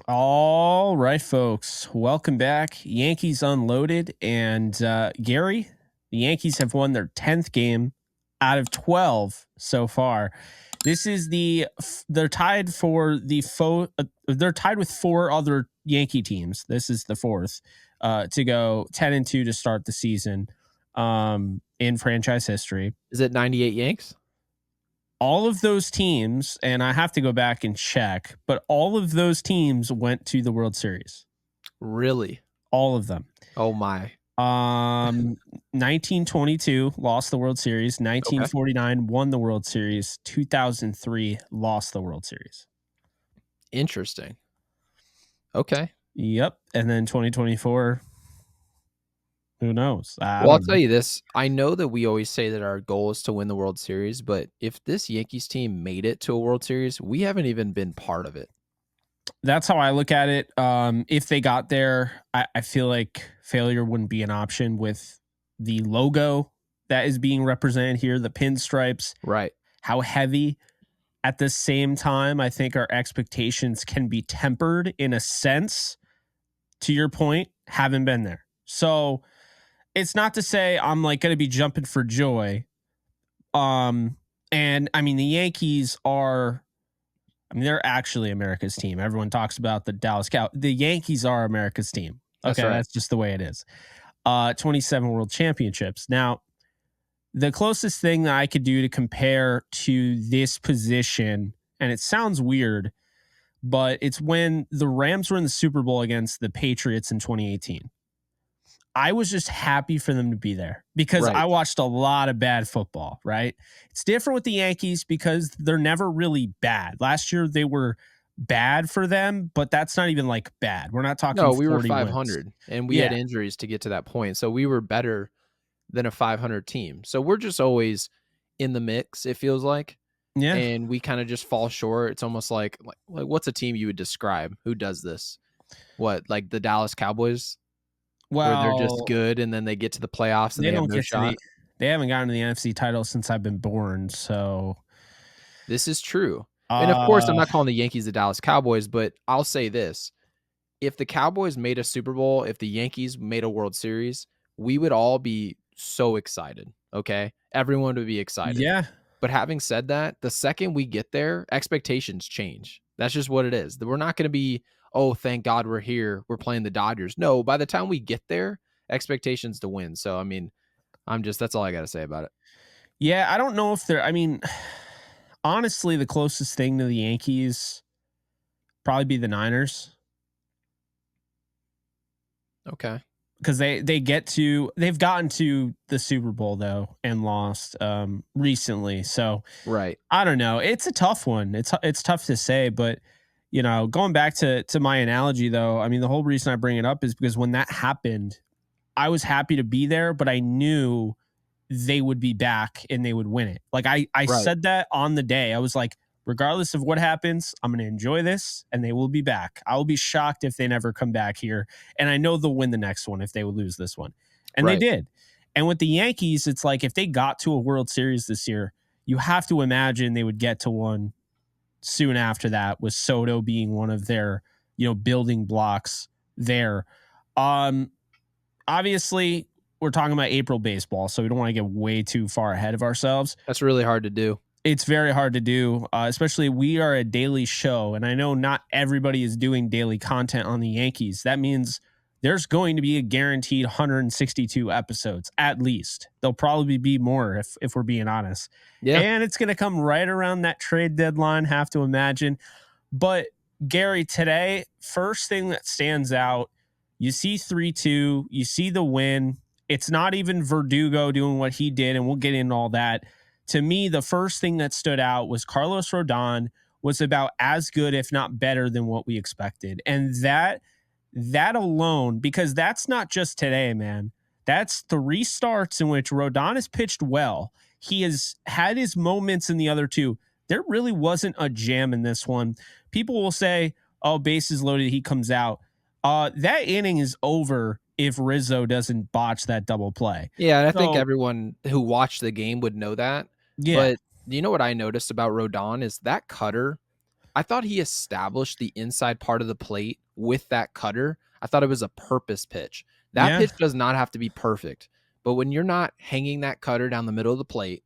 All right, folks. Welcome back. Yankees Unloaded. And Gary, the Yankees have won their 10th game out of 12 so far. This is they're tied for they're tied with four other Yankee teams. This is the fourth to go 10-2 to start the season in franchise history. Is it 98 Yanks? All of those teams, and I have to go back and check, but all of those teams went to the World Series. Really? All of them. Oh my. 1922 lost the World Series. 1949 won the World Series. 2003 lost the World Series. Interesting. Okay. Yep. And then 2024, who knows? I'll tell you this. I know that we always say that our goal is to win the World Series, but if this Yankees team made it to a World Series, we haven't even been part of it. That's how I look at it. If they got there, I feel like failure wouldn't be an option with the logo that is being represented here, the pinstripes. Right. How heavy. At the same time, I think our expectations can be tempered in a sense, to your point, haven't been there. So it's not to say I'm like going to be jumping for joy. And I mean, the Yankees are, they're actually America's team. Everyone talks about the Dallas Cow. The Yankees are America's team. Okay. That's just the way it is. 27 world championships. Now, the closest thing that I could do to compare to this position, and it sounds weird, but it's when the Rams were in the Super Bowl against the Patriots in 2018. I was just happy for them to be there because I watched a lot of bad football, right? It's different with the Yankees because they're never really bad. Last year, they were bad for them, but that's not even like bad. We're not talking. No, we were 500 wins. And we had injuries to get to that point. So we were better than a 500 team. So we're just always in the mix, it feels like. Yeah. And we kind of just fall short. It's almost like what's a team you would describe? Who does this? What, like the Dallas Cowboys? Well, where they're just good and then they get to the playoffs and they have no shot. They haven't gotten to the NFC title since I've been born. So this is true. And of course, I'm not calling the Yankees the Dallas Cowboys, but I'll say this. If the Cowboys made a Super Bowl, if the Yankees made a World Series, we would all be so excited. Okay. Everyone would be excited. Yeah. But having said that, the second we get there, expectations change. That's just what it is. We're not going to be, oh, thank God we're here. We're playing the Dodgers. No, by the time we get there, expectations to win. So, I mean, that's all I got to say about it. Yeah. I don't know if honestly, the closest thing to the Yankees probably be the Niners. Okay. Because they've gotten to the Super Bowl though and lost recently. So right. I don't know. It's a tough one. It's tough to say, but you know, going back to my analogy though, I mean, the whole reason I bring it up is because when that happened, I was happy to be there, but I knew they would be back and they would win it. Like I said that on the day. I was like, regardless of what happens, I'm going to enjoy this and they will be back. I will be shocked if they never come back here. And I know they'll win the next one if they would lose this one. And they did. And with the Yankees, it's like if they got to a World Series this year, you have to imagine they would get to one soon after that, with Soto being one of their, building blocks there. Obviously, we're talking about April baseball, so we don't want to get way too far ahead of ourselves. That's really hard to do. It's very hard to do, especially we are a daily show, and I know not everybody is doing daily content on the Yankees. That means there's going to be a guaranteed 162 episodes, at least. There'll probably be more if we're being honest. Yeah. And it's going to come right around that trade deadline, have to imagine. But, Gary, today, first thing that stands out, you see 3-2, you see the win. It's not even Verdugo doing what he did, and we'll get into all that. To me, the first thing that stood out was Carlos Rodon was about as good, if not better, than what we expected. And that alone, because that's not just today, man. That's 3 starts in which Rodon has pitched well. He has had his moments in the other 2. There really wasn't a jam in this one. People will say, oh, bases loaded, he comes out. That inning is over if Rizzo doesn't botch that double play. Yeah, and I think everyone who watched the game would know that. Yeah. But you know what I noticed about Rodon is that cutter, I thought he established the inside part of the plate with that cutter. I thought it was a purpose pitch. That Yeah. pitch does not have to be perfect, but when you're not hanging that cutter down the middle of the plate,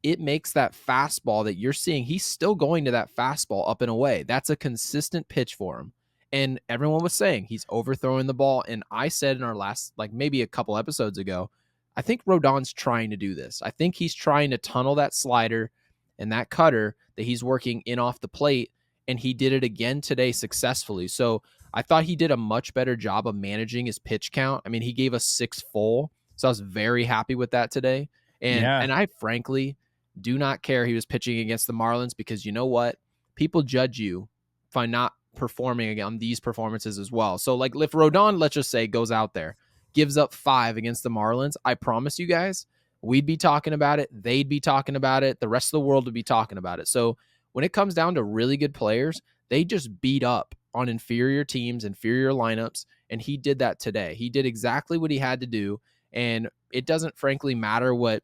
it makes that fastball that you're seeing. He's still going to that fastball up and away. That's a consistent pitch for him. And everyone was saying he's overthrowing the ball. And I said in our last, like maybe a couple episodes ago, I think Rodon's trying to do this. I think he's trying to tunnel that slider and that cutter that he's working in off the plate. And he did it again today successfully. So I thought he did a much better job of managing his pitch count. I mean, he gave us 6 full. So I was very happy with that today. And Yeah. I frankly do not care he was pitching against the Marlins, because you know what? People judge you by not performing on these performances as well. So like if Rodon, let's just say, goes out there, gives up 5 against the Marlins, I promise you guys, we'd be talking about it. They'd be talking about it. The rest of the world would be talking about it. So when it comes down to really good players, they just beat up on inferior teams, inferior lineups. And he did that today. He did exactly what he had to do. And it doesn't frankly matter what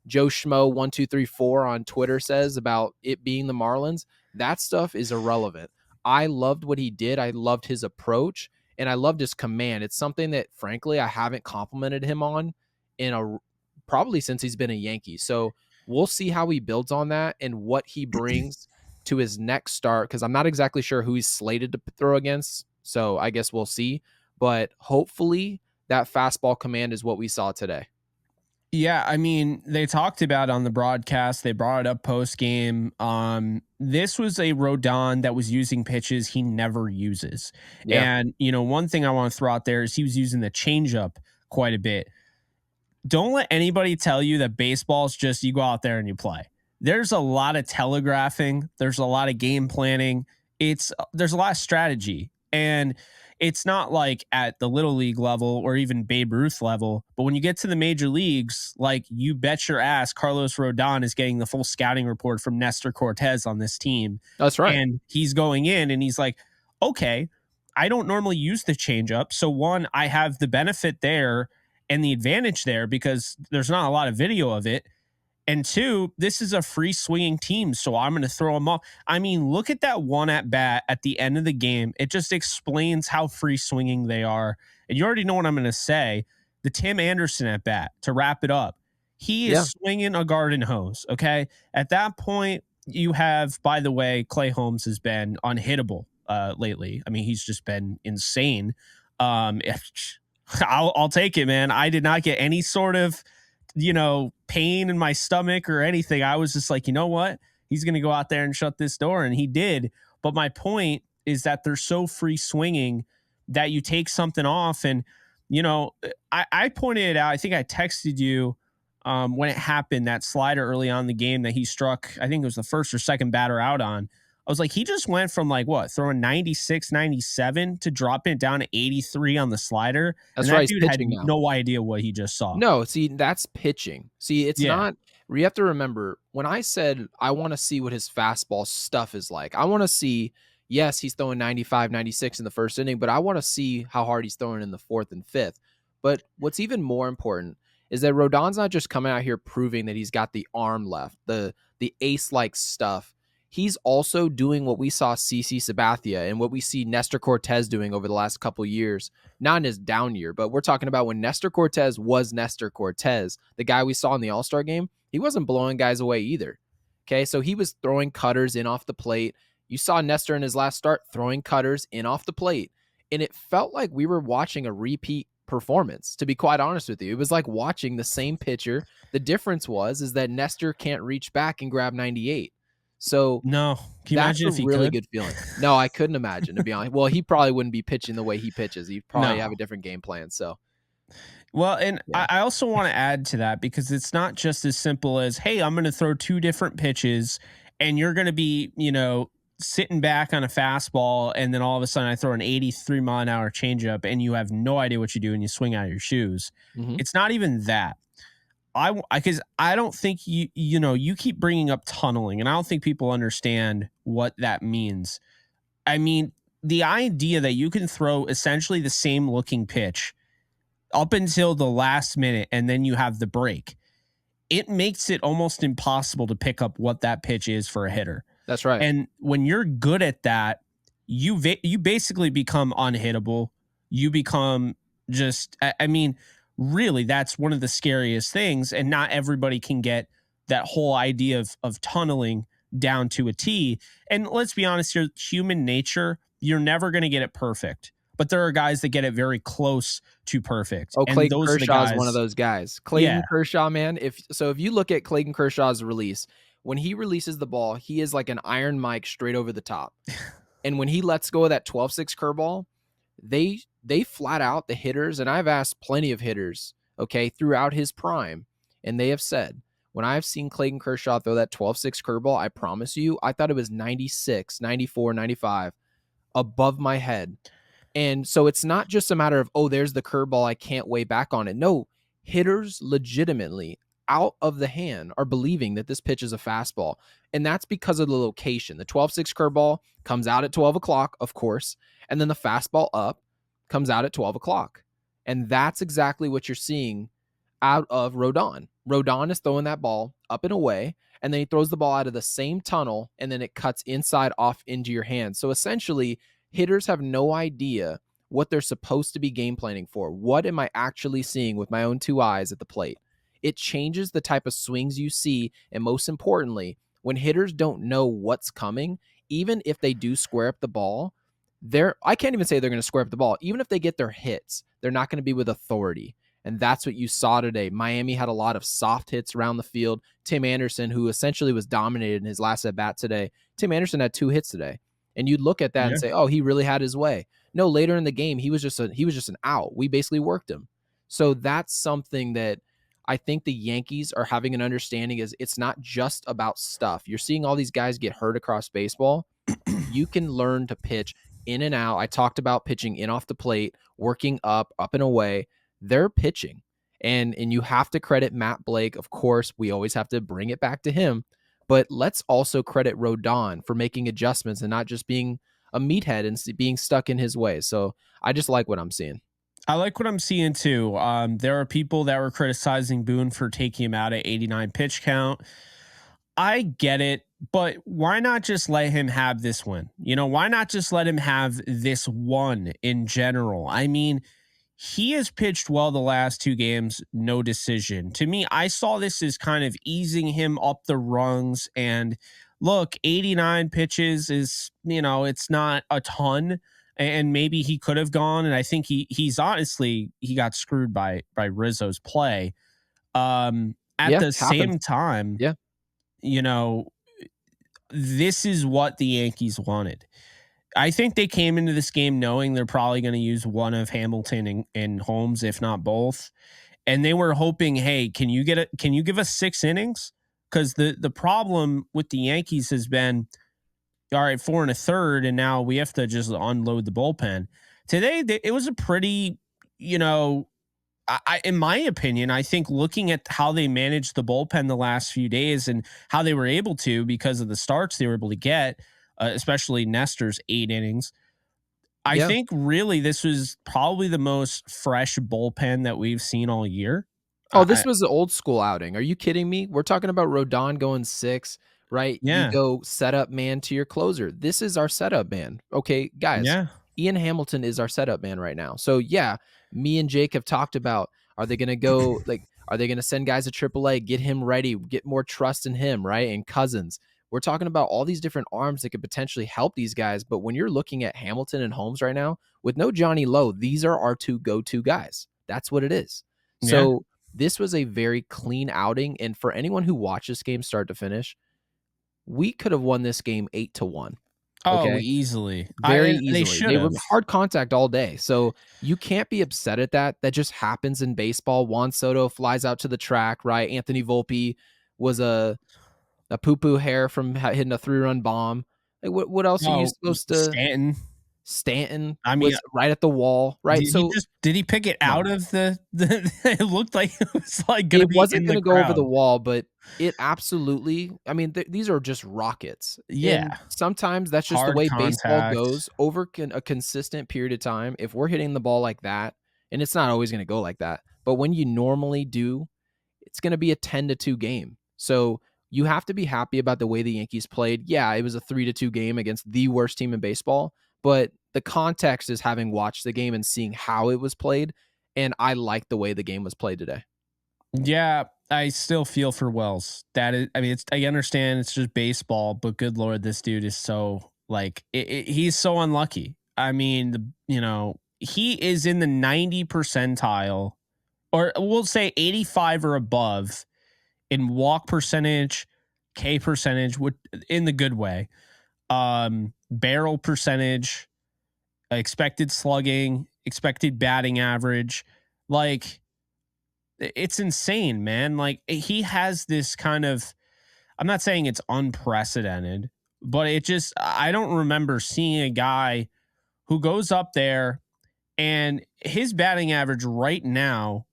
Joe Schmo 1234 on Twitter says about it being the Marlins. That stuff is irrelevant. I loved what he did. I loved his approach, and I loved his command. It's something that frankly I haven't complimented him on probably since he's been a Yankee. So we'll see how he builds on that and what he brings to his next start, because I'm not exactly sure who he's slated to throw against. So I guess we'll see. But hopefully that fastball command is what we saw today. Yeah, I mean, they talked about on the broadcast, they brought it up post game. This was a Rodon that was using pitches he never uses. Yeah, And, one thing I want to throw out there is he was using the changeup quite a bit. Don't let anybody tell you that baseball is just you go out there and you play. There's a lot of telegraphing, there's a lot of game planning. There's a lot of strategy. And it's not like at the little league level or even Babe Ruth level, but when you get to the major leagues, like you bet your ass Carlos Rodon is getting the full scouting report from Nestor Cortez on this team. that's right. And he's going in and he's like, okay, I don't normally use the changeup. So one, I have the benefit there and the advantage there because there's not a lot of video of it. And two, this is a free swinging team, so I'm going to throw them off. I mean, look at that one at bat at the end of the game. It just explains how free swinging they are. And you already know what I'm going to say. The Tim Anderson at bat, to wrap it up, he is swinging a garden hose, okay? At that point, you have, by the way, Clay Holmes has been unhittable lately. I mean, he's just been insane. I'll take it, man. I did not get any sort of pain in my stomach or anything. I was just like, you know what? He's going to go out there and shut this door. And he did. But my point is that they're so free swinging that you take something off. And, I pointed it out. I think I texted you when it happened, that slider early on in the game that he struck. I think it was the first or second batter out on. I was like, he just went from throwing 96, 97 to dropping it down to 83 on the slider. That's and right. that dude had now. no idea what he just saw. No, see, that's pitching. See, it's not. You have to remember, when I said I want to see what his fastball stuff is like, I want to see, yes, he's throwing 95, 96 in the first inning, but I want to see how hard he's throwing in the 4th and 5th. But what's even more important is that Rodon's not just coming out here proving that he's got the arm left, the ace-like stuff. He's also doing what we saw CC Sabathia and what we see Nestor Cortez doing over the last couple years, not in his down year, but we're talking about when Nestor Cortez was Nestor Cortez, the guy we saw in the All-Star game. He wasn't blowing guys away either. Okay, so he was throwing cutters in off the plate. You saw Nestor in his last start throwing cutters in off the plate, and it felt like we were watching a repeat performance, to be quite honest with you. It was like watching the same pitcher. The difference is that Nestor can't reach back and grab 98. So no, can you that's imagine if he really could? good feeling. No, I couldn't imagine, to be honest. Well, he probably wouldn't be pitching the way he pitches. He'd probably have a different game plan. So, well, and I also want to add to that, because it's not just as simple as, hey, I'm going to throw 2 different pitches and you're going to be, sitting back on a fastball, and then all of a sudden I throw an 83-mile-an-hour changeup and you have no idea what you do and you swing out of your shoes. Mm-hmm. It's not even that. Because I don't think you keep bringing up tunneling, and I don't think people understand what that means. I mean, the idea that you can throw essentially the same looking pitch up until the last minute and then you have the break, it makes it almost impossible to pick up what that pitch is for a hitter. That's right. And when you're good at that, you basically become unhittable. You become just I mean, really that's one of the scariest things, and not everybody can get that whole idea of tunneling down to a T. And let's be honest here, human nature, you're never going to get it perfect. But there are guys that get it very close to perfect. Oh, And Clayton those are the Kershaw is one of guys. those guys. Yeah. Clayton Kershaw, man, if you look at Clayton Kershaw's release, when he releases the ball, he is like an Iron Mike straight over the top. And when he lets go of that 12-6 curveball, they flat out, the hitters, and I've asked plenty of hitters, okay, throughout his prime, and they have said, when I've seen Clayton Kershaw throw that 12-6 curveball, I promise you, I thought it was 96, 94, 95 above my head. And so it's not just a matter of, oh, there's the curveball, I can't weigh back on it. No, hitters legitimately out of the hand are believing that this pitch is a fastball. And that's because of the location. The 12-6 curveball comes out at 12 o'clock, of course. And then the fastball up comes out at 12 o'clock. And that's exactly what you're seeing out of Rodon. Rodon is throwing that ball up and away, and then he throws the ball out of the same tunnel, and then it cuts inside off into your hand. So essentially, hitters have no idea what they're supposed to be game planning for. What am I actually seeing with my own two eyes at the plate? It changes the type of swings you see. And most importantly, when hitters don't know what's coming, even if they do square up the ball, I can't even say they're going to square up the ball. Even if they get their hits, they're not going to be with authority. And that's what you saw today. Miami had a lot of soft hits around the field. Tim Anderson, who essentially was dominated in his last at bat today, Tim Anderson had 2 hits today. And you'd look at that and say, oh, he really had his way. No, later in the game, he was just an out. We basically worked him. So that's something that I think the Yankees are having an understanding is it's not just about stuff. You're seeing all these guys get hurt across baseball. You can learn to pitch in and out. I talked about pitching in off the plate, working up and away. They're pitching. And you have to credit Matt Blake. Of course, we always have to bring it back to him. But let's also credit Rodon for making adjustments and not just being a meathead and being stuck in his ways. So I just like what I'm seeing. I like what I'm seeing too. There are people that were criticizing Boone for taking him out at 89 pitch count. I get it, but why not just let him have this one? Why not just let him have this one in general? I mean, he has pitched well the last 2 games, no decision. To me, I saw this as kind of easing him up the rungs. And look, 89 pitches is, it's not a ton. And maybe he could have gone. And I think he's honestly, he got screwed by Rizzo's play. At the same time, yeah, this is what the Yankees wanted. I think they came into this game knowing they're probably going to use one of Hamilton and Holmes, if not both. And they were hoping, hey, can you give us 6 innings? Because the problem with the Yankees has been, all right, 4 1/3, and now we have to just unload the bullpen. Today, it was a pretty, in my opinion, I think looking at how they managed the bullpen the last few days and how they were able to, because of the starts they were able to get, especially Nestor's 8 innings. I think really this was probably the most fresh bullpen that we've seen all year. Oh, this was the old school outing. Are you kidding me? We're talking about Rodon going 6, right? You go setup man to your closer. This is our setup man. Okay, guys. Yeah. Ian Hamilton is our setup man right now. So yeah, me and Jake have talked about, are they going to go are they going to send guys to AAA, get him ready, get more trust in him, right? And Cousins. We're talking about all these different arms that could potentially help these guys. But when you're looking at Hamilton and Holmes right now, with no Johnny Lowe, these are our 2 go-to guys. That's what it is. So this was a very clean outing. And for anyone who watched this game start to finish, we could have won this game 8-1. Oh, okay? easily. Very easily. They were have. hard contact all day. So you can't be upset at that. That just happens in baseball. Juan Soto flies out to the track, right? Anthony Volpe was a poo-poo hair from hitting a 3-run bomb. Like, what else are you supposed to... Stanton was right at the wall, right? Did he pick it out of the it looked like it was like going to be wasn't in going the to go over crowd. the wall, but it absolutely, I mean, these are just rockets. Yeah. And sometimes that's just Hard the way contact. baseball goes over a consistent period of time. If we're hitting the ball like that, and it's not always going to go like that, but when you normally do, it's going to be a 10-2 game. So you have to be happy about the way the Yankees played. Yeah, it was a 3-2 game against the worst team in baseball, but the context is having watched the game and seeing how it was played, and I like the way the game was played today. Yeah, I still feel for Wells. That is, I mean, it's I understand it's just baseball, but good lord, this dude is so like he's so unlucky. I mean, he is in the 90 percentile, or we'll say 85 or above in walk percentage, K percentage, in the good way, barrel percentage, expected slugging, expected batting average, like it's insane, man. Like he has this kind of, I'm not saying it's unprecedented, but I don't remember seeing a guy who goes up there and his batting average right now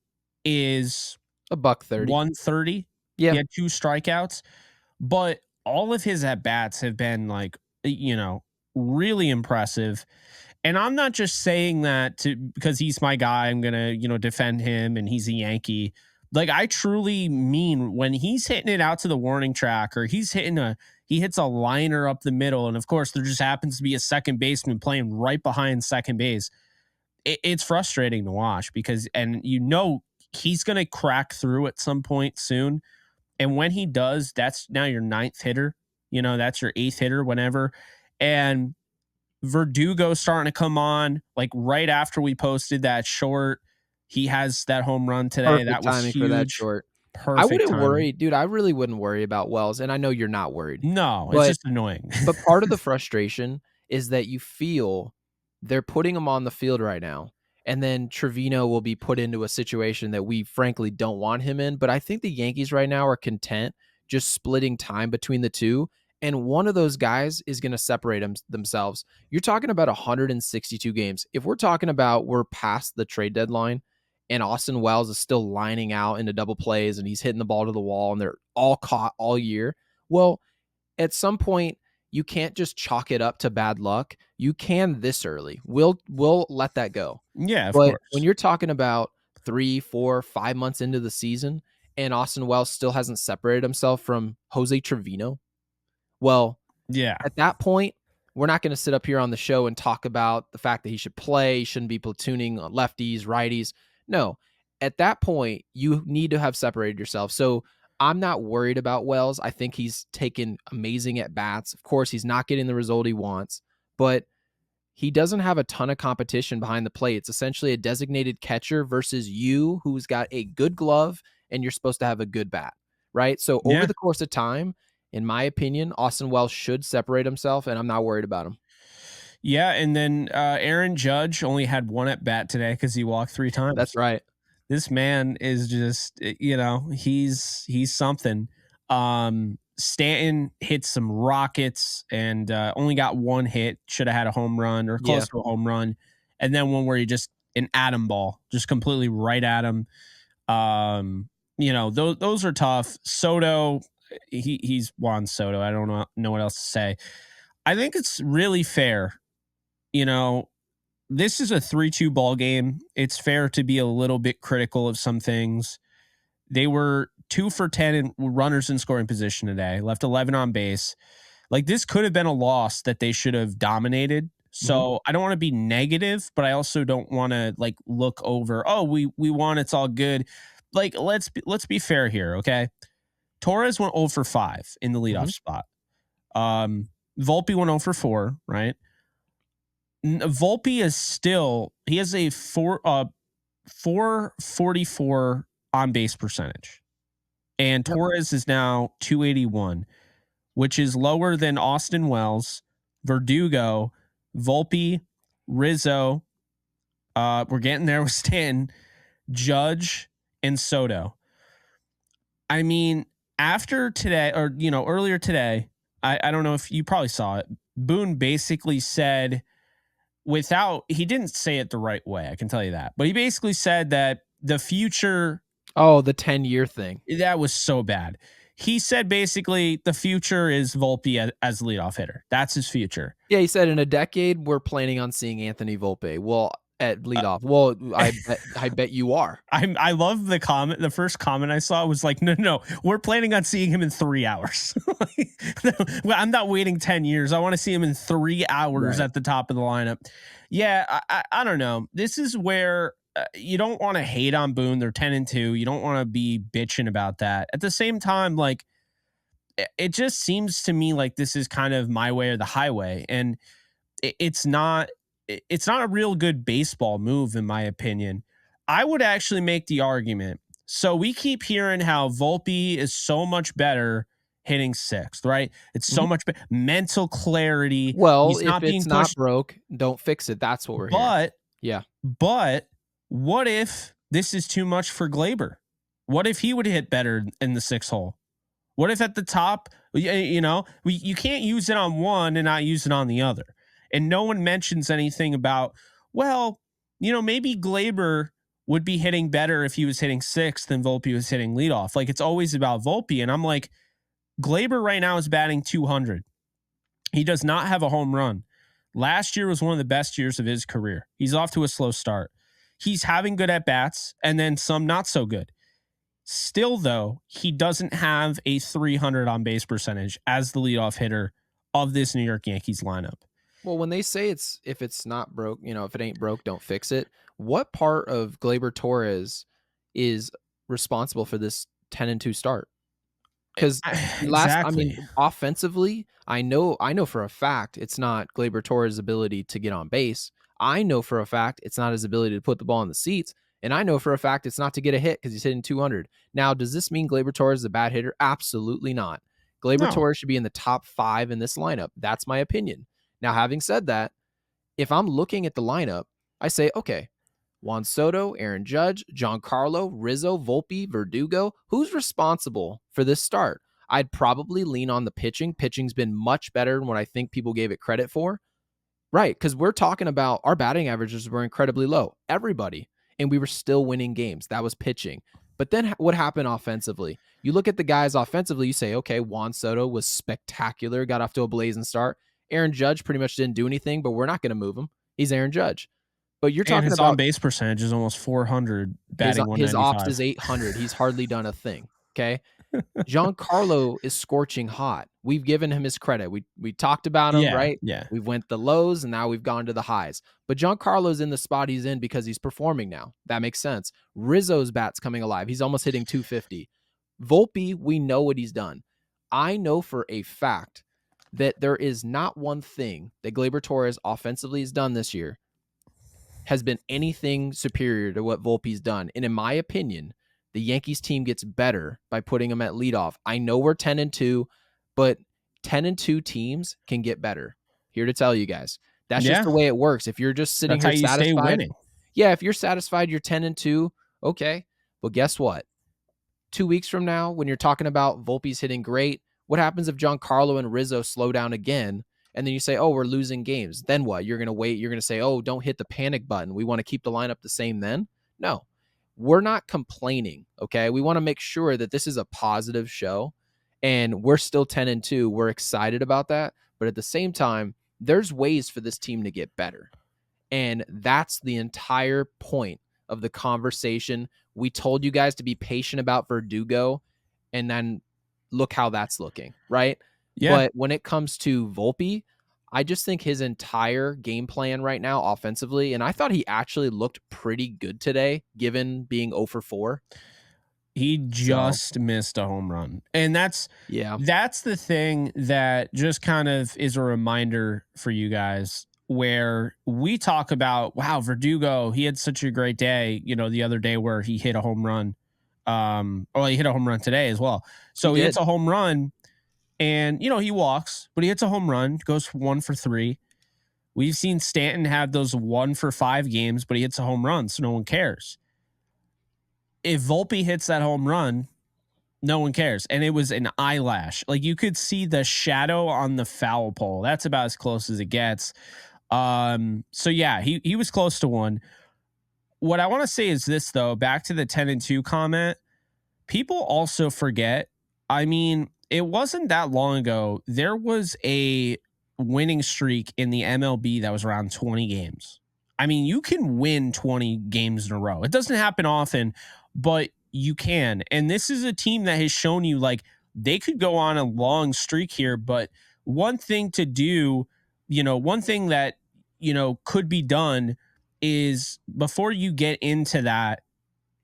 is A buck 30. 130. He Yeah, had 2 strikeouts, but all of his at bats have been like, really impressive. And I'm not just saying that because he's my guy. I'm gonna, defend him and he's a Yankee. Like I truly mean when he's hitting it out to the warning track, or he hits a liner up the middle, and of course there just happens to be a second baseman playing right behind second base. It's frustrating to watch because, and he's gonna crack through at some point soon. And when he does, that's now your ninth hitter. That's your eighth hitter, whenever. And Verdugo starting to come on like right after we posted that short. He has that home run today. perfect That was timing for that huge. short. I Perfect wouldn't timing. worry, dude. I really wouldn't worry about Wells, and I know you're not worried. No, it's But just annoying. but part of the frustration is that you feel they're putting him on the field right now, and then Trevino will be put into a situation that we frankly don't want him in. But I think the Yankees right now are content just splitting time between the two, and one of those guys is going to separate themselves. You're talking about 162 games. If we're talking about we're past the trade deadline and Austin Wells is still lining out into double plays and he's hitting the ball to the wall and they're all caught all year, well, at some point you can't just chalk it up to bad luck. You can this early. We'll let that go. Yeah, of But when course. you're talking about 3, 4, 5 months into the season and Austin Wells still hasn't separated himself from Jose Trevino, well, Yeah. at that point, we're not going to sit up here on the show and talk about the fact that he should play, he shouldn't be platooning lefties, righties. No, at that point, you need to have separated yourself. So I'm not worried about Wells. I think he's taken amazing at bats. Of course, he's not getting the result he wants, but he doesn't have a ton of competition behind the plate. It's essentially a designated catcher versus you, who's got a good glove and you're supposed to have a good bat, right? So over Yeah. the course of time, in my opinion, Austin Wells should separate himself, and I'm not worried about him. Yeah. And then Aaron Judge only had one at bat today because he walked 3 times. That's right. This man is just, he's something. Stanton hit some rockets and only got one hit, should have had a home run or Yeah. close to a home run. And then one where he just an atom ball, just completely right at him. Those are tough. Soto, he's Juan Soto. I don't know what else to say. I think it's really fair. This is a 3-2 ball game. It's fair to be a little bit critical of some things. They were 2 for 10 in runners in scoring position today, left 11 on base. Like this could have been a loss that they should have dominated. So I don't want to be negative, but I also don't want to like look over, oh, we won, it's all good. Like let's be fair here, okay? Torres went 0 for 5 in the leadoff spot. Volpe went 0 for 4, right? Volpe is still, he has a 444 on base percentage. And Torres is now 281, which is lower than Austin Wells, Verdugo, Volpe, Rizzo. We're getting there with Stanton, Judge, and Soto. I mean, after today, or earlier today, I don't know if you probably saw it. Boone basically said, he didn't say it the right way, I can tell you that, but he basically said that the future. Oh, the 10-year thing. That was so bad. He said basically the future is Volpe as leadoff hitter. That's his future. Yeah, he said in a decade we're planning on seeing Anthony Volpe. Well, at leadoff. Well, I bet you are. I love the comment. The first comment I saw was like, no, we're planning on seeing him in 3 hours. Well, I'm not waiting 10 years. I want to see him in 3 hours Right. at the top of the lineup. Yeah, I don't know. This is where you don't want to hate on Boone. They're 10-2. You don't want to be bitching about that. At the same time, like, it just seems to me like this is kind of my way or the highway, and it's not. It's not a real good baseball move, in my opinion. I would actually make the argument. So we keep hearing how Volpe is so much better hitting sixth, right? It's so Mhm. much mental clarity. Well, He's if not being it's not pushed. broke, don't fix it. That's what we're hearing. But Yeah. but what if this is too much for Glaber? What if he would hit better in the sixth hole? What if at the top, you can't use it on one and not use it on the other? And no one mentions anything about, well, maybe Glaber would be hitting better if he was hitting sixth than Volpe was hitting leadoff. Like, it's always about Volpe. And I'm like, Glaber right now is batting 200. He does not have a home run. Last year was one of the best years of his career. He's off to a slow start. He's having good at bats and then some not so good. Still, though, he doesn't have a 300 on base percentage as the leadoff hitter of this New York Yankees lineup. Well, when they say if it's not broke, if it ain't broke, don't fix it. What part of Glaber Torres is responsible for this 10-2 start? Because Exactly. offensively, I know for a fact it's not Glaber Torres' ability to get on base. I know for a fact it's not his ability to put the ball in the seats. And I know for a fact it's not to get a hit because he's hitting 200. Now, does this mean Glaber Torres is a bad hitter? Absolutely not. Glaber No. Torres should be in the top 5 in this lineup. That's my opinion. Now, having said that, if I'm looking at the lineup, I say, okay, Juan Soto, Aaron Judge, Giancarlo, Rizzo, Volpe, Verdugo. Who's responsible for this start? I'd probably lean on the pitching. Pitching's been much better than what I think people gave it credit for. Right, because we're talking about our batting averages were incredibly low. Everybody. And we were still winning games. That was pitching. But then what happened offensively? You look at the guys offensively, you say, okay, Juan Soto was spectacular, got off to a blazing start. Aaron Judge pretty much didn't do anything, but we're not going to move him. He's Aaron Judge. But you're And talking his on about base percentage is almost 400, his batting his ops is 195. 800. He's hardly done a thing. Okay. Giancarlo is scorching hot. We've given him his credit. We talked about him, Yeah, right? yeah. We went the lows and now we've gone to the highs. But Giancarlo's in the spot he's in because he's performing now. That makes sense. Rizzo's bat's coming alive. He's almost hitting 250. Volpe, we know what he's done. I know for a fact that there is not one thing that Glaber Torres offensively has done this year has been anything superior to what Volpe's done. And in my opinion, the Yankees team gets better by putting him at leadoff. I know we're 10-2, but 10-2 teams can get better. Here to tell you guys. That's just Yeah. the way it works. If you're just sitting That's here how you stay satisfied, winning. yeah, if you're satisfied you're 10-2, okay. Well, guess what? 2 weeks from now, when you're talking about Volpe's hitting great, what happens if Giancarlo and Rizzo slow down again? And then you say, oh, we're losing games. Then what? You're going to wait. You're going to say, oh, don't hit the panic button. We want to keep the lineup the same then? No, we're not complaining. Okay. We want to make sure that this is a positive show and we're still 10-2. We're excited about that. But at the same time, there's ways for this team to get better. And that's the entire point of the conversation. We told you guys to be patient about Verdugo, and then look how that's looking, right? Yeah. But when it comes to Volpe, I just think his entire game plan right now offensively, and I thought he actually looked pretty good today, given being 0 for 4. He just missed a home run. And that's the thing that just kind of is a reminder for you guys, where we talk about, wow, Verdugo, he had such a great day, the other day where he hit a home run. He hit a home run today as well. So he hits a home run and, he walks, but he hits a home run, goes 1 for 3. We've seen Stanton have those 1 for 5 games, but he hits a home run, so no one cares. If Volpe hits that home run, no one cares. And it was an eyelash. Like, you could see the shadow on the foul pole. That's about as close as it gets. So yeah, he was close to 1. What I want to say is this, though, back to the 10-2 comment. People also forget, it wasn't that long ago. There was a winning streak in the MLB that was around 20 games. I mean, you can win 20 games in a row. It doesn't happen often, but you can. And this is a team that has shown you like they could go on a long streak here, but one thing to do, one thing that, could be done is before you get into that,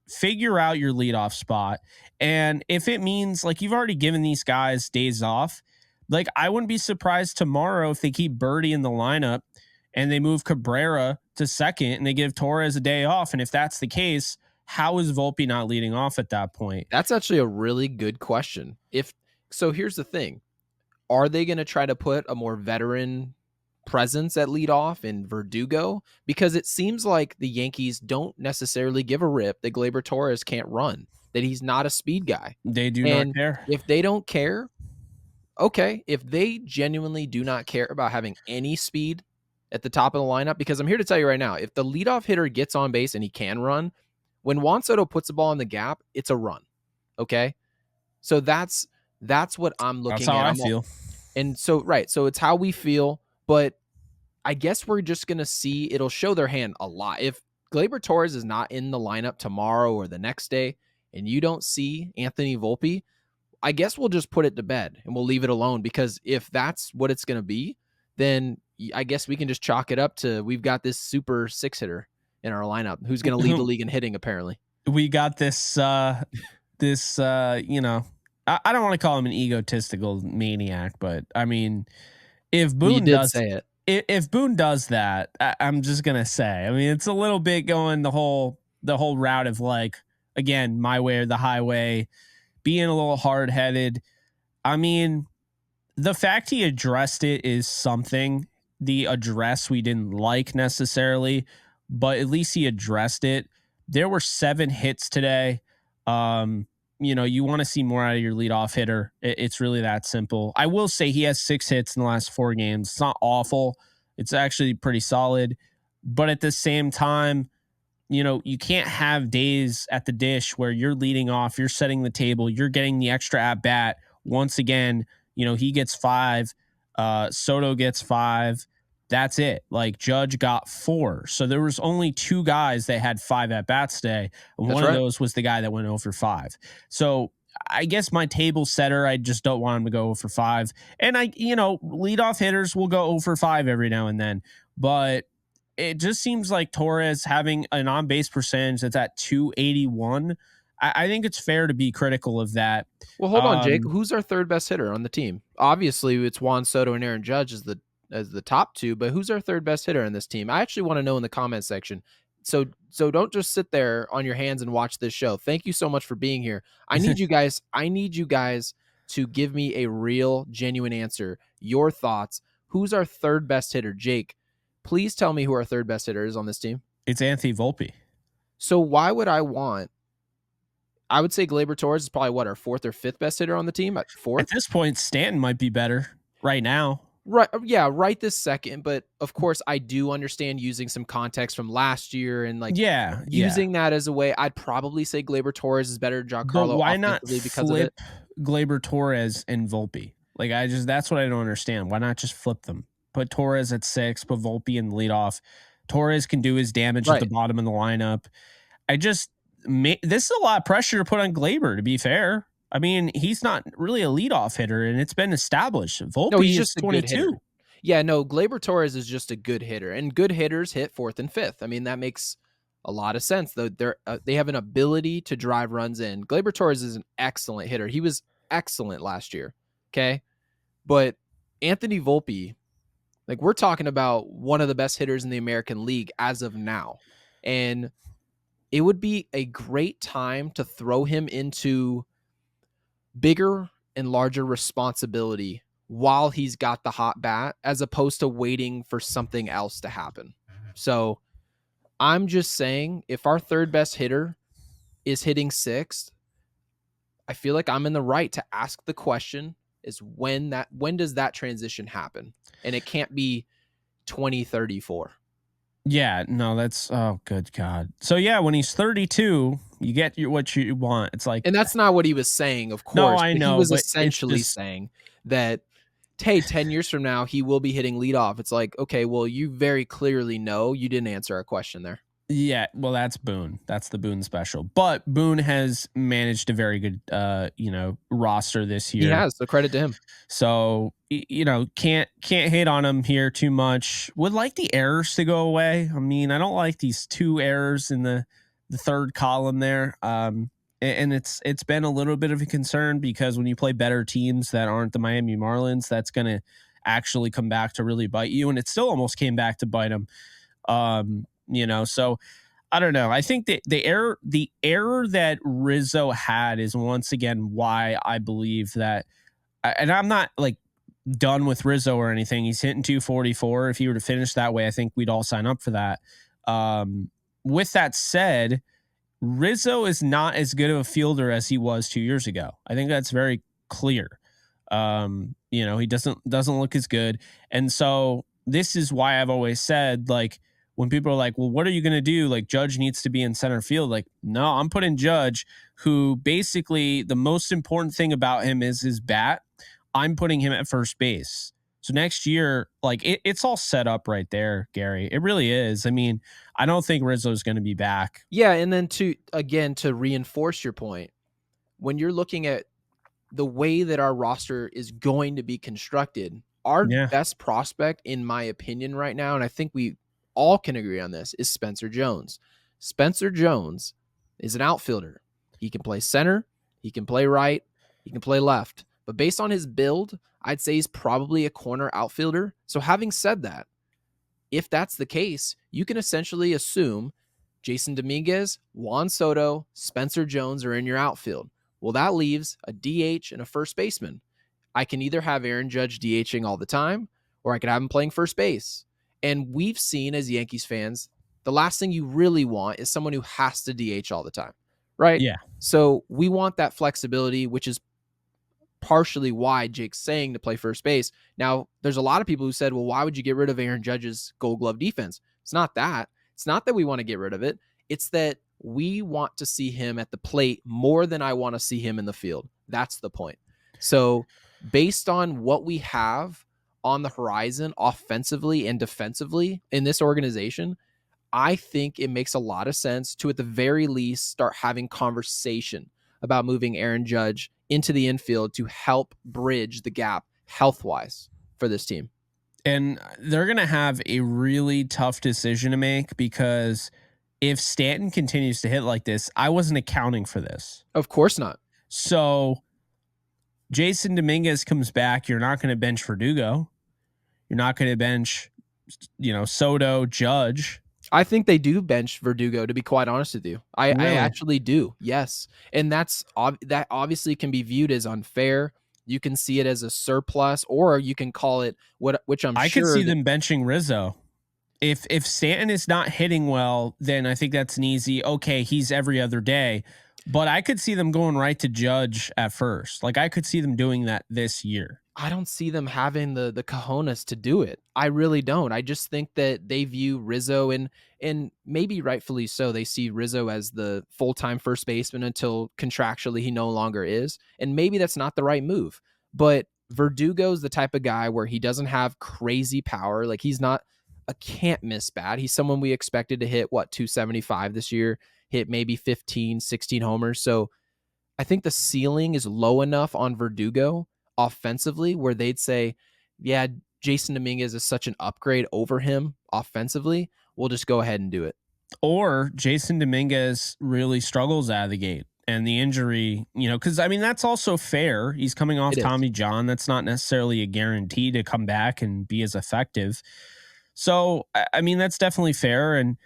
figure out your leadoff spot. And if it means like you've already given these guys days off, like I wouldn't be surprised tomorrow if they keep Birdie in the lineup and they move Cabrera to second and they give Torres a day off. And if that's the case, how is Volpe not leading off at that point? That's actually a really good question. So here's the thing. Are they going to try to put a more veteran presence at leadoff in Verdugo? Because it seems like the Yankees don't necessarily give a rip that Gleyber Torres can't run, that he's not a speed guy. They do not care. If they don't care, okay. If they genuinely do not care about having any speed at the top of the lineup, because I'm here to tell you right now, if the leadoff hitter gets on base and he can run, when Juan Soto puts the ball in the gap, it's a run. Okay. So that's what I'm looking at. That's how I feel. And so, right. So it's how we feel, but I guess we're just going to see, it'll show their hand a lot. If Gleyber Torres is not in the lineup tomorrow or the next day, and you don't see Anthony Volpe, I guess we'll just put it to bed and we'll leave it alone, because if that's what it's going to be, then I guess we can just chalk it up to we've got this super 6-hitter in our lineup who's going to lead the league in hitting, apparently. We got this, I don't want to call him an egotistical maniac, but I mean, if Boone does say it, if Boone does that, I'm just going to say, I mean, it's a little bit going the whole route of like, again, my way or the highway, being a little hard headed. I mean, the fact he addressed it is something. The address we didn't like necessarily, but at least he addressed it. There were 7 hits today. You want to see more out of your leadoff hitter. It's really that simple. I will say he has 6 hits in the last 4 games. It's not awful. It's actually pretty solid. But at the same time, you can't have days at the dish where you're leading off, you're setting the table, you're getting the extra at bat. Once again, he gets 5, Soto gets 5. That's it. Like Judge got 4. So there was only 2 guys that had 5 at bats today. And one of those was the guy that went 0 for 5. So I guess my table setter, I just don't want him to go 0 for 5. And leadoff hitters will go 0 for 5 every now and then. But it just seems like Torres having an on-base percentage that's at 281. I think it's fair to be critical of that. Well, hold on, Jake. Who's our third best hitter on the team? Obviously, it's Juan Soto and Aaron Judge as the top 2, but who's our third best hitter in this team? I actually want to know in the comment section. So don't just sit there on your hands and watch this show. Thank you so much for being here. I need you guys to give me a real, genuine answer. Your thoughts. Who's our third best hitter? Jake, please tell me who our third best hitter is on this team. It's Anthony Volpe. So why would I would say Gleyber Torres is probably our 4th or 5th best hitter on the team. At 4th? At this point, Stanton might be better right now. Right. Yeah. Right this second. But of course, I do understand using some context from last year and using that as a way. I'd probably say Gleyber Torres is better than Giancarlo. But why not flip Gleyber Torres and Volpe? Like that's what I don't understand. Why not just flip them? Put Torres at 6, put Volpe in the leadoff. Torres can do his damage at the bottom of the lineup. This is a lot of pressure to put on Gleyber, to be fair. I mean, he's not really a leadoff hitter, and it's been established. Volpe he's just 22. Yeah, no, Gleyber Torres is just a good hitter, and good hitters hit 4th and 5th. I mean, that makes a lot of sense. Though they have an ability to drive runs in. Gleyber Torres is an excellent hitter. He was excellent last year. Okay, but Anthony Volpe, like we're talking about one of the best hitters in the American League as of now, and it would be a great time to throw him into bigger and larger responsibility while he's got the hot bat, as opposed to waiting for something else to happen. So I'm just saying, if our third best hitter is hitting 6th, I feel like I'm in the right to ask the question is when does that transition happen? And it can't be 2034. Yeah, no, that's, oh, good God. So yeah, when he's 32, you get what you want. It's like, and that's not what he was saying, of course. No, I know. He was essentially saying that hey, 10 years from now, he will be hitting leadoff. It's like, okay, well, you very clearly know you didn't answer our question there. Yeah, well, that's Boone. That's the Boone special. But Boone has managed a very good, roster this He year. has, so credit to him. So can't hate on him here too much. Would like the errors to go away. I mean, I don't like these 2 errors in the third column there. And it's been a little bit of a concern because when you play better teams that aren't the Miami Marlins, that's going to actually come back to really bite you. And it still almost came back to bite him. So I don't know. I think that the error that Rizzo had is once again why I believe that, and I'm not like done with Rizzo or anything. He's hitting 244. If he were to finish that way, I think we'd all sign up for that. With that said, Rizzo is not as good of a fielder as he was 2 years ago. I think that's very clear. He doesn't look as good. And so this is why I've always said, like, when people are like, well, what are you going to do? Like, Judge needs to be in center field. Like, no, I'm putting Judge, who basically the most important thing about him is his bat. I'm putting him at first base. So next year, like it's all set up right there, Gary. It really is. I mean, I don't think Rizzo's going to be back. Yeah, and then to reinforce your point, when you're looking at the way that our roster is going to be constructed, our best prospect, in my opinion, right now, and I think we all can agree on this, is Spencer Jones. Spencer Jones is an outfielder. He can play center, he can play right, he can play left. But based on his build, I'd say he's probably a corner outfielder. So having said that, if that's the case, you can essentially assume Jason Dominguez, Juan Soto, Spencer Jones are in your outfield. Well, that leaves a DH and a first baseman. I can either have Aaron Judge DHing all the time, or I could have him playing first base. And we've seen as Yankees fans, the last thing you really want is someone who has to DH all the time, right? Yeah. So we want that flexibility, which is partially why Jake's saying to play first base. Now, there's a lot of people who said, well, why would you get rid of Aaron Judge's Gold Glove defense? It's not that. It's not that we want to get rid of it. It's that we want to see him at the plate more than I want to see him in the field. That's the point. So based on what we have on the horizon offensively and defensively in this organization, I think it makes a lot of sense to, at the very least, start having conversation about moving Aaron Judge into the infield to help bridge the gap health-wise for this team. And they're going to have a really tough decision to make, because if Stanton continues to hit like this, I wasn't accounting for this. Of course not. So Jason Dominguez comes back. You're not going to bench Verdugo. You're not going to bench, Soto, Judge. I think they do bench Verdugo, to be quite honest with you. I actually do. Yes. And that obviously can be viewed as unfair. You can see it as a surplus, or you can call it which I could see them benching Rizzo. If Stanton is not hitting well, then I think that's an easy, okay, he's every other day. But I could see them going right to Judge at first. Like, I could see them doing that this year. I don't see them having the cojones to do it. I really don't. I just think that they view Rizzo, and maybe rightfully so, they see Rizzo as the full-time first baseman until contractually he no longer is. And maybe that's not the right move. But Verdugo's the type of guy where he doesn't have crazy power. Like, he's not a can't miss bat. He's someone we expected to hit 275 this year, hit maybe 15, 16 homers. So I think the ceiling is low enough on Verdugo offensively where they'd say, yeah, Jason Dominguez is such an upgrade over him offensively. We'll just go ahead and do it. Or Jason Dominguez really struggles out of the gate, and the injury, because I mean, that's also fair. He's coming off Tommy John. That's not necessarily a guarantee to come back and be as effective. So, I mean, that's definitely fair. And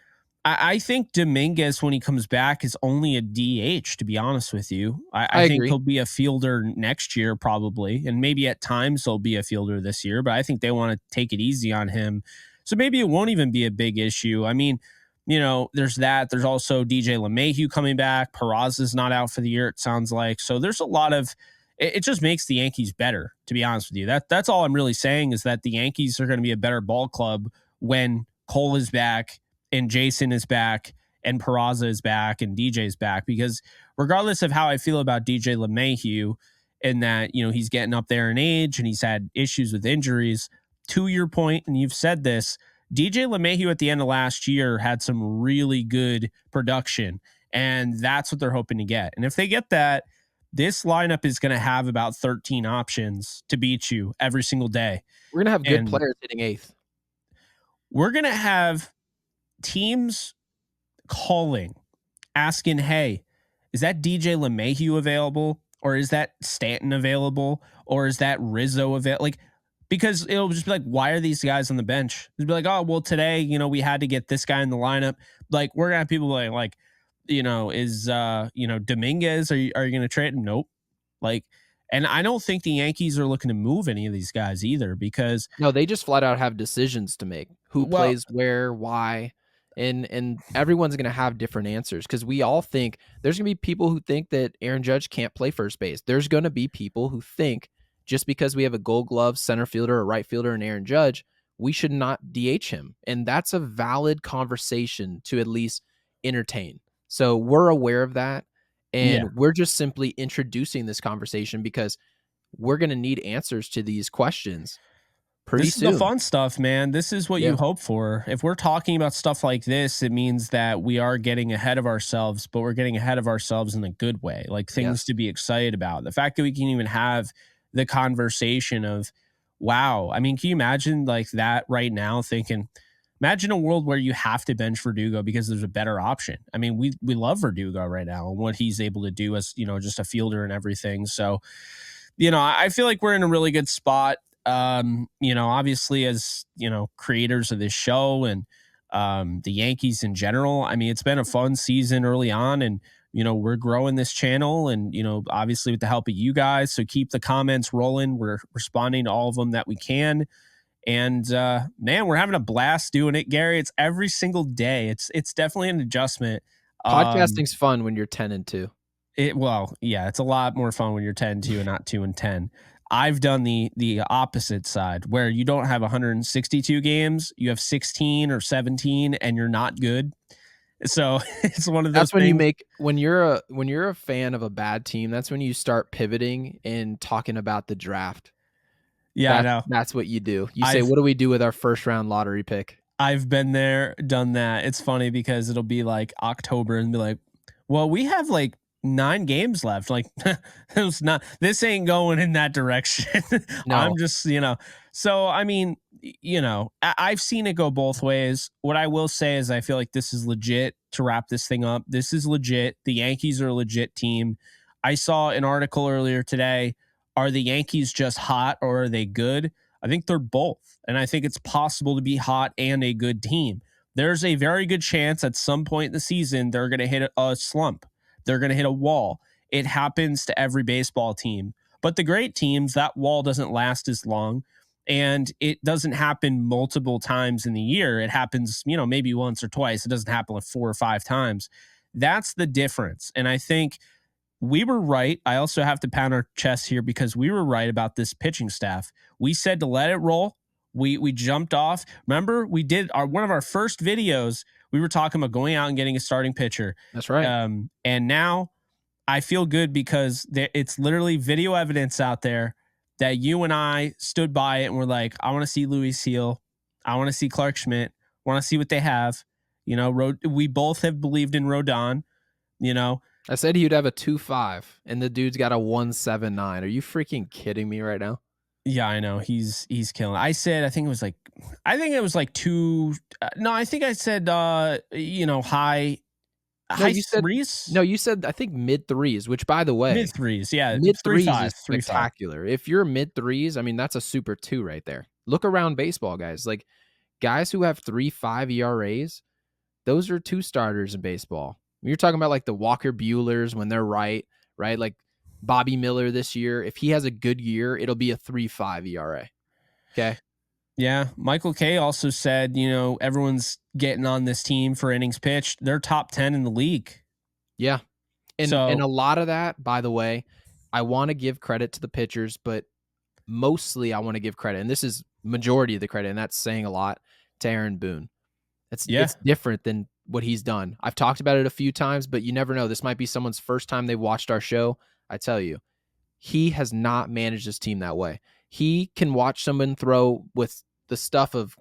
I think Dominguez, when he comes back, is only a DH, to be honest with you. I think agree. he'll be a fielder next year, probably. And maybe at times he'll be a fielder this year, but I think they want to take it easy on him. So maybe it won't even be a big issue. I mean, there's that. There's also DJ LeMahieu coming back. Peraza's not out for the year, it sounds like. So there's a lot of, it just makes the Yankees better, to be honest with you. That's all I'm really saying, is that the Yankees are going to be a better ball club when Cole is back and Jason is back and Peraza is back and DJ is back, because regardless of how I feel about DJ LeMahieu, in that, he's getting up there in age and he's had issues with injuries. To your point, and you've said this, DJ LeMahieu at the end of last year had some really good production, and that's what they're hoping to get. And if they get that, this lineup is going to have about 13 options to beat you every single day. We're going to have good And players hitting eighth. we're going to have teams calling, asking, hey, is that DJ LeMahieu available? Or is that Stanton available? Or is that Rizzo available? Like, because it'll just be like, why are these guys on the bench? It'll be like, oh, well, today, we had to get this guy in the lineup. Like, we're going to have people like, is, Dominguez, are you going to trade him? Nope. Like, and I don't think the Yankees are looking to move any of these guys either, because no, they just flat out have decisions to make. Who plays where, why, and everyone's going to have different answers, because we all think there's going to be people who think that Aaron Judge can't play first base. There's going to be people who think just because we have a Gold Glove center fielder or right fielder in Aaron Judge, we should not DH him. And that's a valid conversation to at least entertain. So we're aware of that. And we're just simply introducing this conversation because we're going to need answers to these questions pretty soon. This is the fun stuff, man. This is what you hope for. If we're talking about stuff like this, it means that we are getting ahead of ourselves, but we're getting ahead of ourselves in a good way, like things to be excited about. The fact that we can even have the conversation of, wow. I mean, can you imagine like that right now, thinking, imagine a world where you have to bench Verdugo because there's a better option. I mean, we love Verdugo right now and what he's able to do as, just a fielder and everything. So, I feel like we're in a really good spot. Obviously as, creators of this show and the Yankees in general, I mean, it's been a fun season early on, and, we're growing this channel and, obviously with the help of you guys. So keep the comments rolling. We're responding to all of them that we can. And man, we're having a blast doing it, Gary. It's every single day. It's definitely an adjustment. Podcasting's fun when you're 10-2. It's a lot more fun when you're 10-2 and not 2-10. I've done the opposite side where you don't have 162 games, you have 16 or 17, and you're not good. So it's one of those. That's when you make when you're a fan of a bad team. That's when you start pivoting and talking about the draft. Yeah, I know. That's what you do. You say, what do we do with our first round lottery pick? I've been there, done that. It's funny because it'll be like October and be like, well, we have like 9 games left. Like, this ain't going in that direction. No. I'm just, so, I mean, I've seen it go both ways. What I will say is I feel like this is legit to wrap this thing up. This is legit. The Yankees are a legit team. I saw an article earlier today. Are the Yankees just hot or are they good? I think they're both. And I think it's possible to be hot and a good team. There's a very good chance at some point in the season, they're going to hit a slump. They're going to hit a wall. It happens to every baseball team. But the great teams, that wall doesn't last as long. And it doesn't happen multiple times in the year. It happens, maybe once or twice. It doesn't happen like 4 or 5 times. That's the difference. And I think we were right. I also have to pound our chest here because we were right about this pitching staff. We said to let it roll. We jumped off. Remember, we did one of our first videos. We were talking about going out and getting a starting pitcher. That's right. And now I feel good because it's literally video evidence out there that you and I stood by it and we're like, I want to see Louis Seal. I want to see Clark Schmidt. Want to see what they have. We both have believed in Rodon. I said he'd have a 2.5, and the dude's got a 1.79. Are you freaking kidding me right now? Yeah, I know. He's killing. I think it was like 2. No, I think I said, high threes. No, you said, I think mid threes, which by the way, mid threes. Yeah. Mid threes is spectacular. If you're mid threes, I mean, that's a super 2 right there. Look around baseball, guys. Like guys who have 3.5 ERAs, those are 2 starters in baseball. You're talking about like the Walker Buehlers when they're right? Like Bobby Miller this year. If he has a good year, it'll be a 3.5 ERA. Okay. Yeah. Michael Kay also said, everyone's getting on this team for innings pitched. They're top 10 in the league. Yeah. And a lot of that, by the way, I want to give credit to the pitchers, but mostly I want to give credit. And this is majority of the credit. And that's saying a lot to Aaron Boone. It's different than what he's done. I've talked about it a few times, but you never know. This might be someone's first time they've watched our show. I tell you, he has not managed his team that way. He can watch someone throw with the stuff of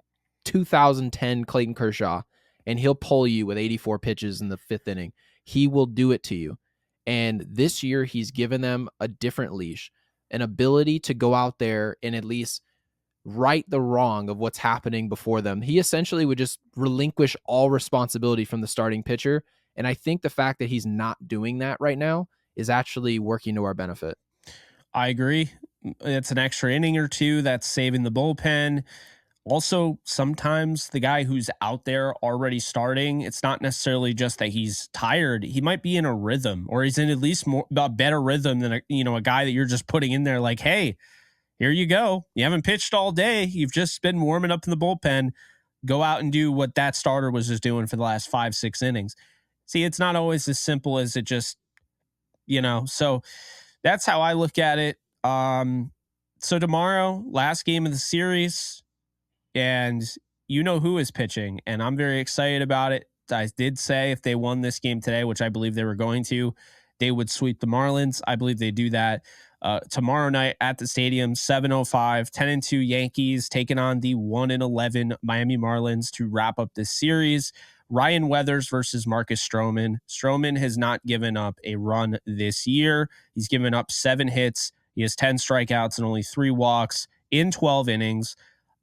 2010 Clayton Kershaw, and he'll pull you with 84 pitches in the 5th inning. He will do it to you. And this year, he's given them a different leash, an ability to go out there and at least right the wrong of what's happening before them. He essentially would just relinquish all responsibility from the starting pitcher. And I think the fact that he's not doing that right now is actually working to our benefit. I agree. It's an extra inning or two that's saving the bullpen. Also, sometimes the guy who's out there already starting, it's not necessarily just that he's tired. He might be in a rhythm, or he's in at least a better rhythm than a guy that you're just putting in there like, hey, here you go. You haven't pitched all day. You've just been warming up in the bullpen. Go out and do what that starter was just doing for the last 5-6 innings. See, it's not always as simple as it just, so that's how I look at it. So tomorrow, last game of the series, and you know who is pitching, and I'm very excited about it. I did say if they won this game today, which I believe they were going to, they would sweep the Marlins. I believe they do that tomorrow night at the stadium, 7:05, 10-2 Yankees taking on the 1-11 Miami Marlins to wrap up this series. Ryan Weathers versus Marcus Stroman. Stroman has not given up a run this year. He's given up 7 hits. He has 10 strikeouts and only 3 walks in 12 innings.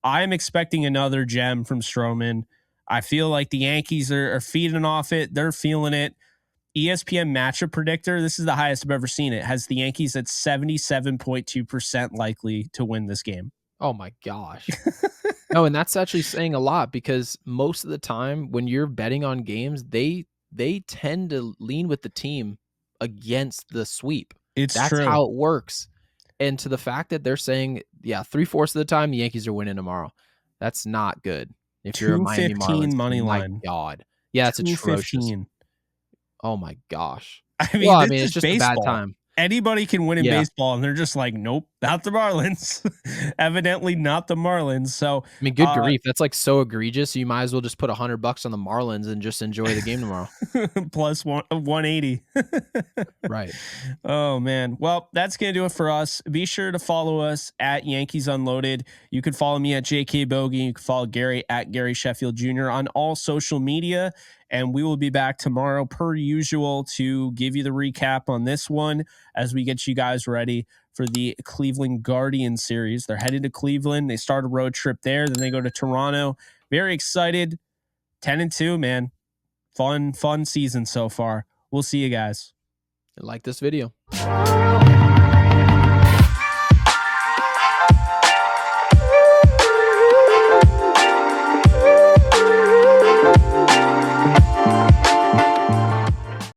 I'm expecting another gem from Stroman. I feel like the Yankees are feeding off it. They're feeling it. ESPN matchup predictor, this is the highest I've ever seen it, has the Yankees at 77.2% likely to win this game. Oh my gosh. No, and that's actually saying a lot, because most of the time when you're betting on games, they tend to lean with the team against the sweep. That's true. how it works. And to the fact that they're saying, 3/4 of the time the Yankees are winning tomorrow, that's not good. If you're a Miami Marlins money my line. God. Yeah, it's atrocious. Oh my gosh. I mean, Well, this is it's just baseball. a bad time. Anybody can win in baseball, and they're just like, nope, not the Marlins. Evidently not the Marlins. So, I mean, good grief, that's like so egregious. You might as well just put $100 on the Marlins and just enjoy the game tomorrow. Plus 180. Right. Oh, man. Well, that's going to do it for us. Be sure to follow us at Yankees Unloaded. You can follow me at JK Bogie. You can follow Gary at Gary Sheffield Jr. on all social media. And we will be back tomorrow, per usual, to give you the recap on this one as we get you guys ready for the Cleveland Guardians series. They're headed to Cleveland. They start a road trip there. Then they go to Toronto. Very excited. 10-2, man. Fun season so far. We'll see you guys. Like this video.